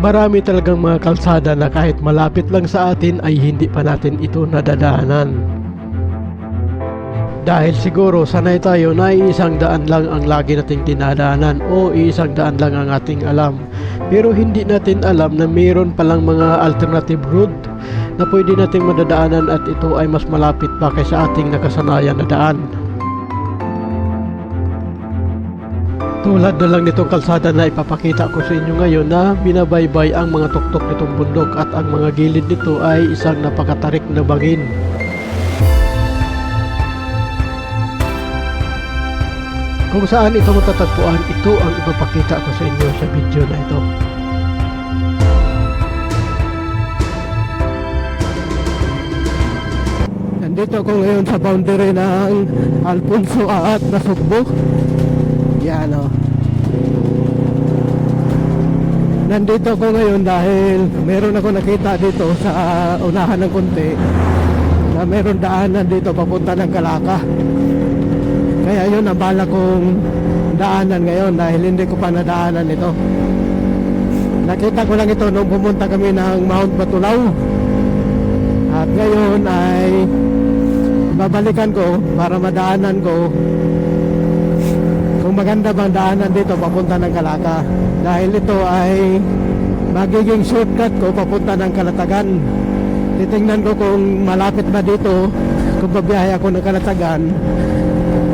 Marami talagang mga kalsada na kahit malapit lang sa atin ay hindi pa natin ito nadadaanan. Dahil siguro sanay tayo na isang daan lang ang lagi nating dinadaanan o isang daan lang ang ating alam. Pero hindi natin alam na mayroon palang mga alternative route na pwede nating madadaanan at ito ay mas malapit pa kaysa ating nakasanayan na daan. Tulad na lang nitong kalsada na ipapakita ko sa inyo ngayon na binabaybay ang mga tuktok nitong bundok at ang mga gilid nito ay isang napakatarik na bangin. Kung saan ito matatagpuan, ito ang ipapakita ko sa inyo sa video na ito. Nandito ako ngayon sa boundary ng Alfonso at Nasugbo. Yan o. Nandito ako ngayon dahil meron ako nakita dito sa unahan ng konti na meron daanan dito papunta ng Calacca. Kaya yun ang bala kong daanan ngayon dahil hindi ko pa nadaanan ito. Nakita ko lang ito nung pumunta kami ng Mount Batulaw. At ngayon ay babalikan ko para madaanan ko kung maganda bang daanan dito papunta ng Calacca. Dahil ito ay magiging shortcut ko papunta ng Calatagan. Titingnan ko kung malapit ba dito kung babiyahe ako ng Calatagan,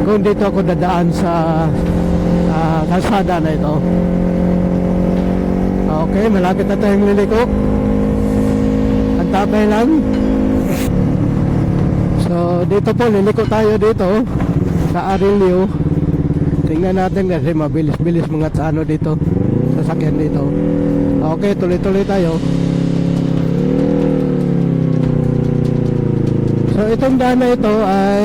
kung dito ako dadaan sa kalsada na ito. Okay, malapit na tayong liliko. Ang tabay lang. So dito po, liliko tayo dito sa Arilio. Tingnan natin kasi mabilis-bilis mga ano dito, sasakyan dito. Okay, tuloy-tuloy tayo. So itong daan na ito ay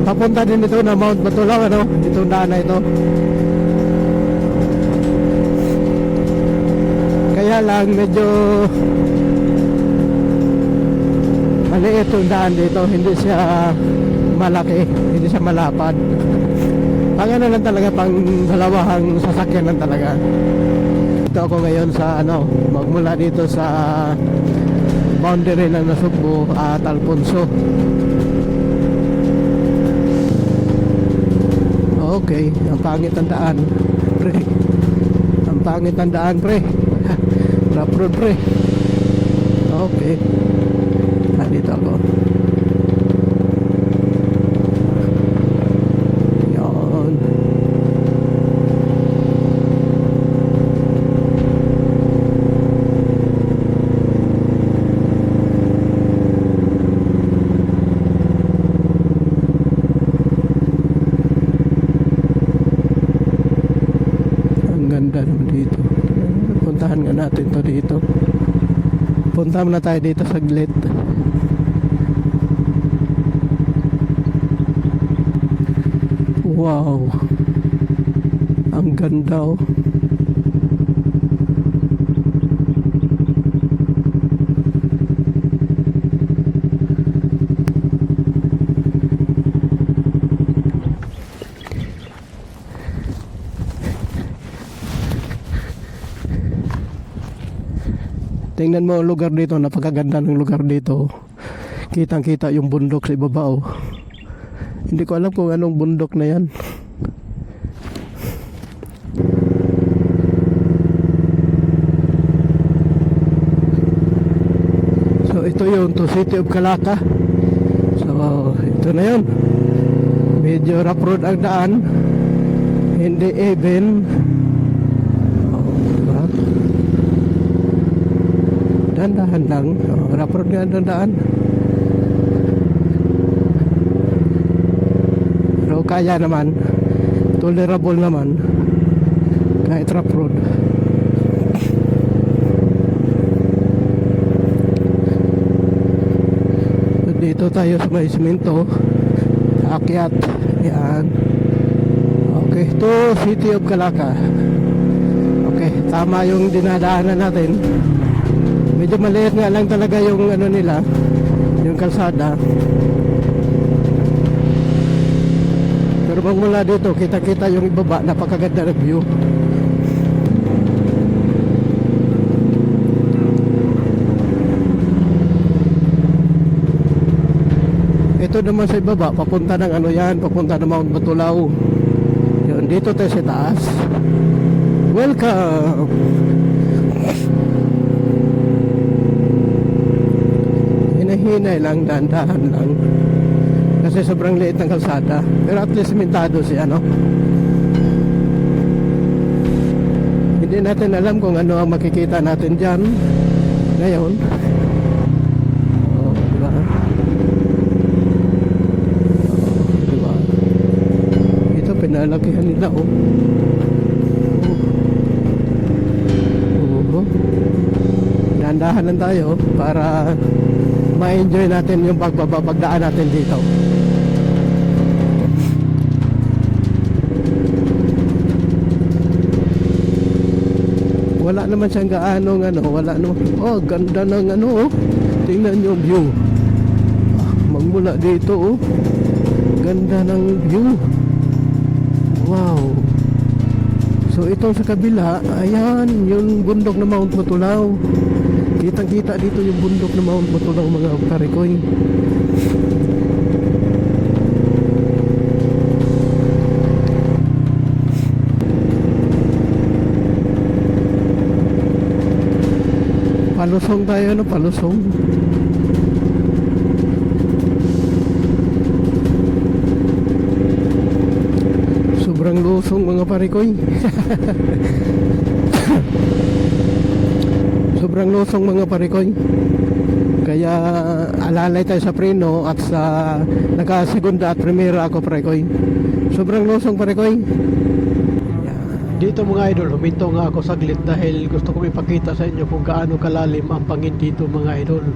papunta din ito na Mount Batulaw, ano? Itong daan na ito. Kaya lang medyo maliit yung daan dito, hindi siya malaki, hindi siya malapad. Pang ano lang talaga, pang dalawahang sasakyan lang talaga. Ito ako ngayon sa ano, magmula dito sa boundary ng Nasugbo at Alfonso. Okay, ang pangit ang daan, pre. Ang pangit ang daan, pre. Rough road, pre. Okay. Dito ako. Yan. Ang ganda naman dito. Puntahan nga natin to dito. Punta muna tayo dito saglit. Wow, ang ganda oh. Tingnan mo ang lugar dito, napakaganda ng lugar dito. Kitang kita yung bundok sa ibaba oh. Hindi ko alam kung anong bundok na yan. So ito yung to City of Calacca. So ito na yun. Medyo rough road ang daan, hindi even. Diba? Dahan-dahan lang. Rough road nga ang daan. Kaya naman, tolerable naman kahit rough road. Dito tayo sa may simento, akyat. Yan. Okay, to City of Calacca. Okay, tama yung dinadaanan natin. Medyo maliit nga lang talaga yung ano nila, yung kalsada. Pero pag mula dito, kita-kita yung ibaba, napakaganda ng view. Ito naman sa ibaba, papunta ng ano yan, papunta ng Mount Batulaw. Yun, dito tayo sa taas. Welcome! Hinahinay lang, dahan-dahan lang. Kasi sobrang liit ng kalsada. Pero at least simentado siya, no? Hindi natin alam kung ano ang makikita natin dyan ngayon. Oh, diba? Oh, diba? Ito, pinalakihan nila, oh. Oh. Oh. Dahan-dahan lang tayo para ma-enjoy natin yung pagdaan natin dito. Wala naman siyang gaano wala naman. Oh, ganda ng oh. Tingnan yung view. Magmula dito, oh. Ganda ng view. Wow. So itong sa kabila, ayan, yung bundok ng Mount Batulaw. Kitang-kita dito yung bundok ng Mount Batulaw, mga karikoy. Palusong tayo, no? Palusong. Sobrang lusong, mga parikoy. Sobrang lusong, mga parikoy. Kaya alalay tayo sa preno at sa naka-segunda at primera ako, parikoy. Sobrang lusong, parikoy. Dito mga idol, huminto nga ako saglit dahil gusto kong ipakita sa inyo kung gaano kalalim ang pangin dito, mga idol.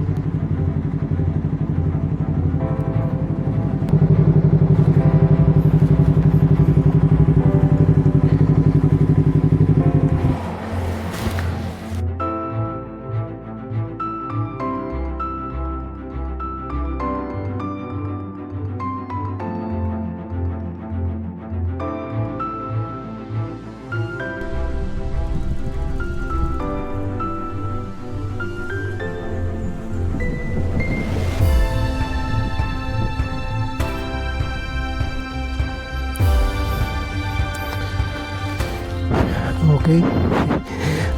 Okay,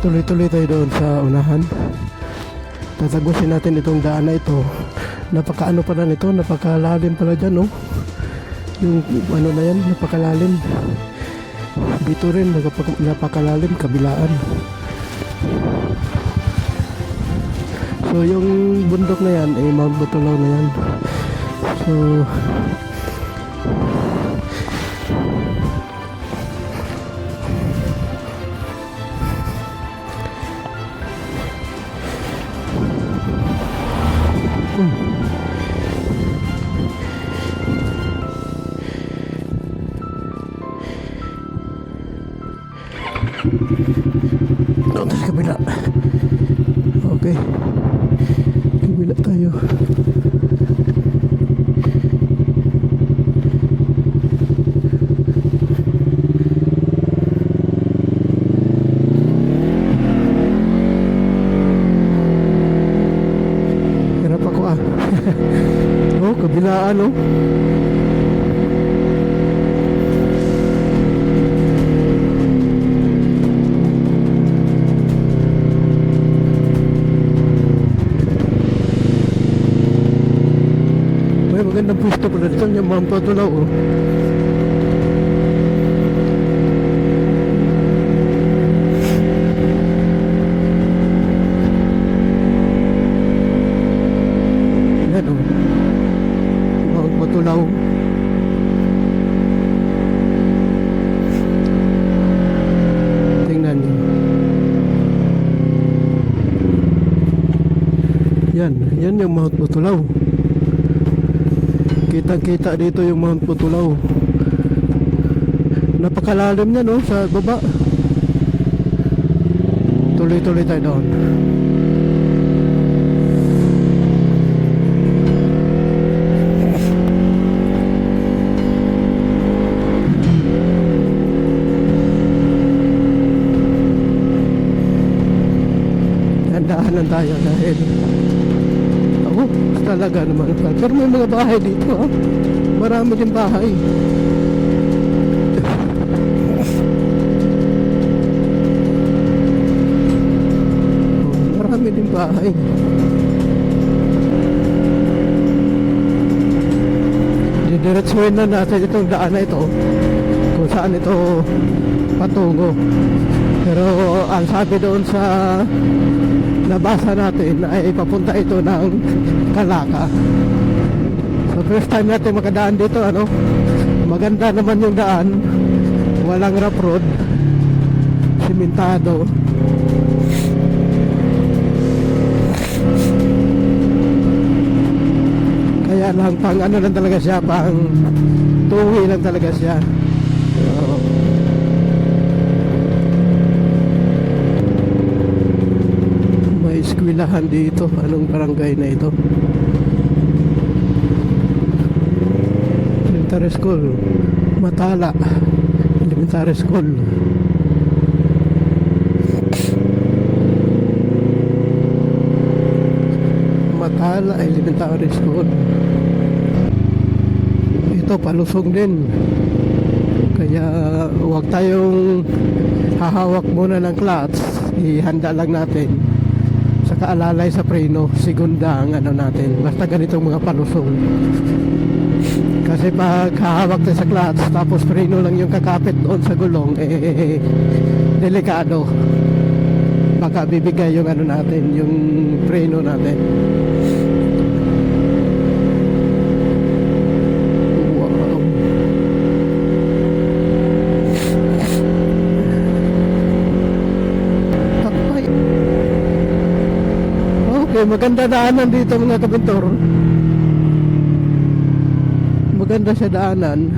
tuloy-tuloy tayo doon sa unahan. Tatagusin natin itong daan na ito. Napakaano pala nito, napakalalim pala dyan, no? Yung ano na yan, napakalalim. Dito rin, napakalalim, kabilaan. So yung bundok na yan, Mount Batulaw na yan. So doon sa kabila. Okay, kabila tayo. Hirap ako oh, kabilaan, oh. Magandang pwesto pala dito yung Mount Batulaw, oh. Yan, oh. Mount Batulaw. Tingnan niyo. Yan yung Mount Batulaw. Kitang-kita dito yung Mount Batulaw. Napakalalim niya, no, sa baba. Tuloy-tuloy tayo doon. daanan tayo dahil talaga naman. Pero may mga bahay dito, ha? Marami din bahay. Marami din bahay. Didiretsuhin na natin itong daan na ito kung saan ito patungo. Pero ang sabi doon sa nabasa natin ay papunta ito ng Calaca. So first time natin makadaan dito, ano? Maganda naman yung daan. Walang rough road. Simentado. Kaya lang pang ano lang talaga siya, pang tuwi lang talaga siya. May eskwelahan dito. Anong barangay na ito? Elementary School Matala Elementary School. Matala Elementary School. Ito palusong din, kaya huwag tayong hahawak muna ng clutch. Ihanda lang natin, saka alalay sa preno. Segunda ang ano natin, basta ganitong mga palusong. Kasi pag hahawak tayo sa clutch tapos preno lang yung kakapit doon sa gulong, delikado. Baka bibigay yung ano natin, yung preno natin. Wow. Takpay. Okay, maganda daanan dito mga kabintor. Maganda siya daanan.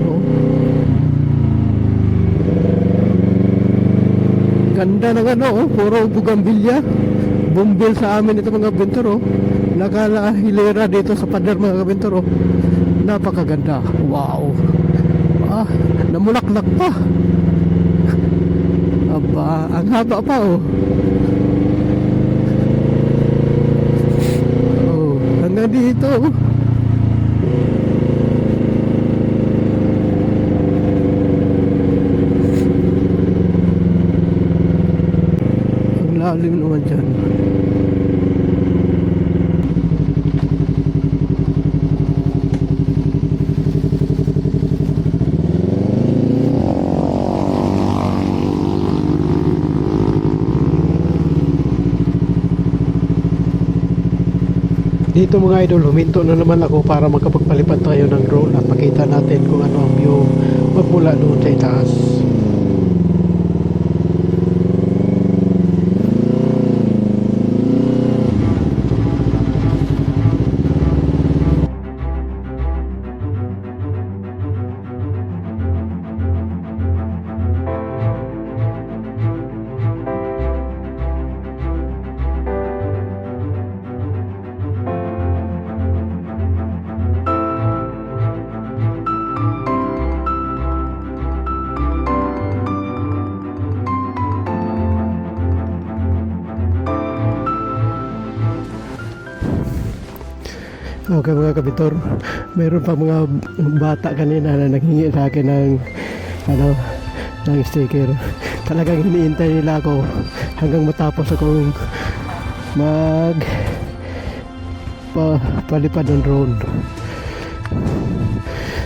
Oh. Ganda ng ano, oh, puro bugambilya. Bumbil sa amin ito mga kabintor, oh. Nakalahilera dito sa pader mga kabintor, oh. Napakaganda. Wow. Namulaklak pa. Aba, ang haba pa, oh. Hanggang dito, oh. Ang lalim naman dyan. Dito mga idol, huminto na naman ako para makapagpalipad tayo ng drone at makita natin kung ano ang view magmula doon sa itaas. Okay mga kabitor, mayroon pa mga bata kanina na naghingi sa akin ng ng sticker. Talagang hinihintay nila ako hanggang matapos akong palipad ng drone.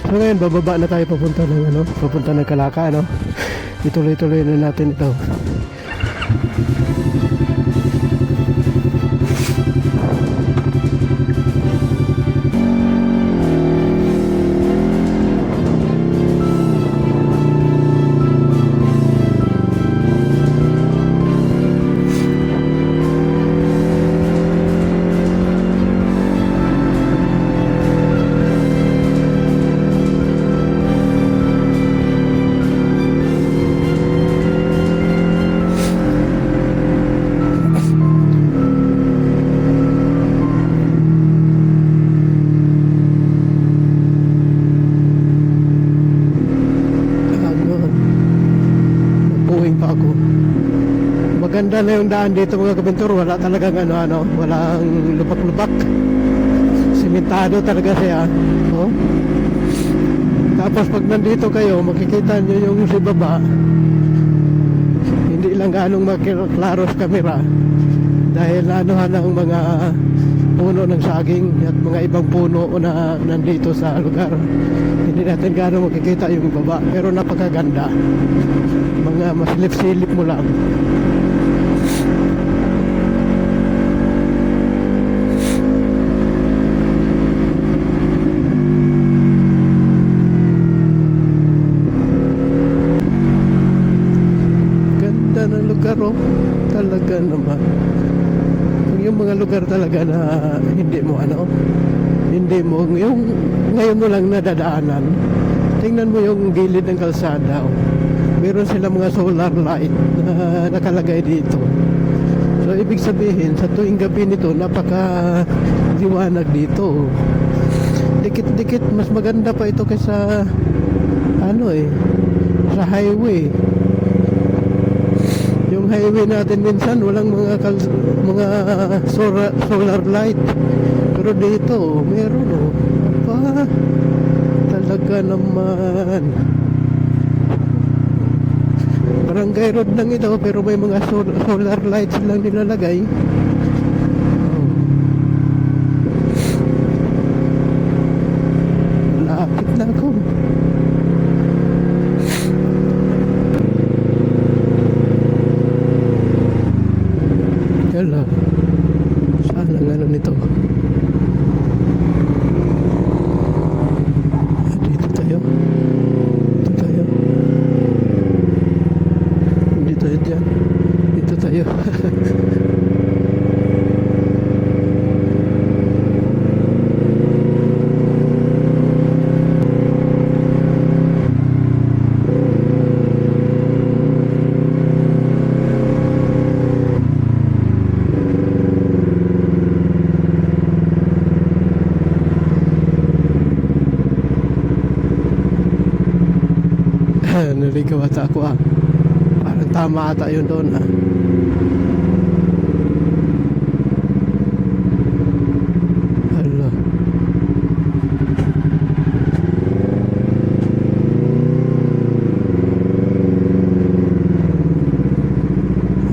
So ngayon bababa na tayo papunta ng Calaca, ano. Ituloy-tuloy na natin ito. maganda na yung daan dito mga kabintor. Wala talagang walang lubak-lubak. Simentado talaga siya. Oh. Tapos pag nandito kayo, makikita nyo yung si baba. Hindi lang ganong maklaro sa camera. Dahil ng mga puno ng saging at mga ibang puno na nandito sa lugar. Hindi natin ganong makikita yung baba. Pero napakaganda. Mga masilip-silip mo lang. Ng lugar talaga naman yung mga lugar talaga na hindi mo yung ngayon mo lang nadadaanan. Tingnan mo yung gilid ng kalsada meron sila mga solar light na nakalagay dito, so ibig sabihin sa tuwing gabi nito napaka liwanag dito, dikit-dikit. Mas maganda pa ito kaysa sa highway. Yung highway natin minsan walang mga solar light. Pero dito meron pa. Talaga naman. Barangay road lang ito pero may mga solar lights lang nilalagay. Lapit na ako. Hello. Saan ang nito? Dito tayo. Dito tayo. Hindi tayo dyan. Dito tayo. Naligaw ata ako parang tama ata yun doon Hala.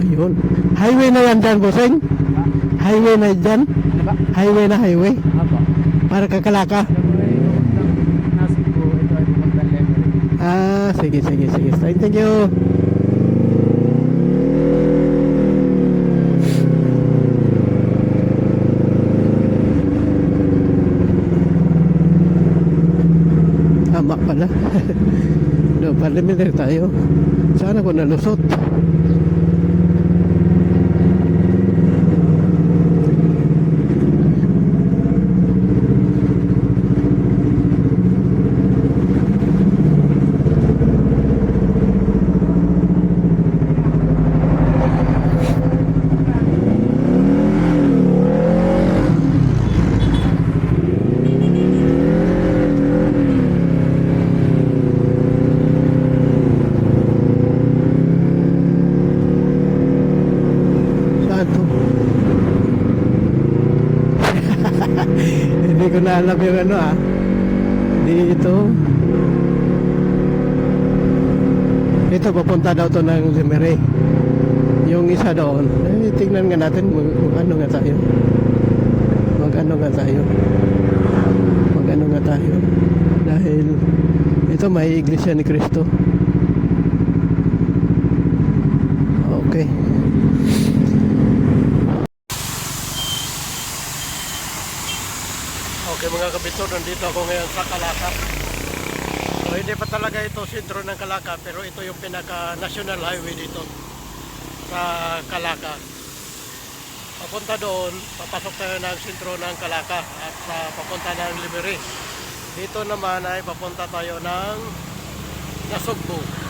Ayun, highway na yan dyan, bossing. Highway na dyan. Highway na highway para kakalaka. Sige. Thank you. Tama pala. No, parliamentary tayo. Sana ko nalusot. Hindi ko na alam yung dito. Ito papunta daw to ng Lemery. Yung isa doon, tingnan nga natin mag-ano nga tayo. Dahil ito may iglesia ni Cristo. Okay. Okay mga kabintor, nandito ako ngayon sa Calacca. So hindi pa talaga ito sentro ng Calacca, pero ito yung pinaka-national highway dito sa Calacca. Papunta doon, papasok tayo ng sentro ng Calacca at papunta ng Lemery. Dito naman ay papunta tayo ng Nasugbu.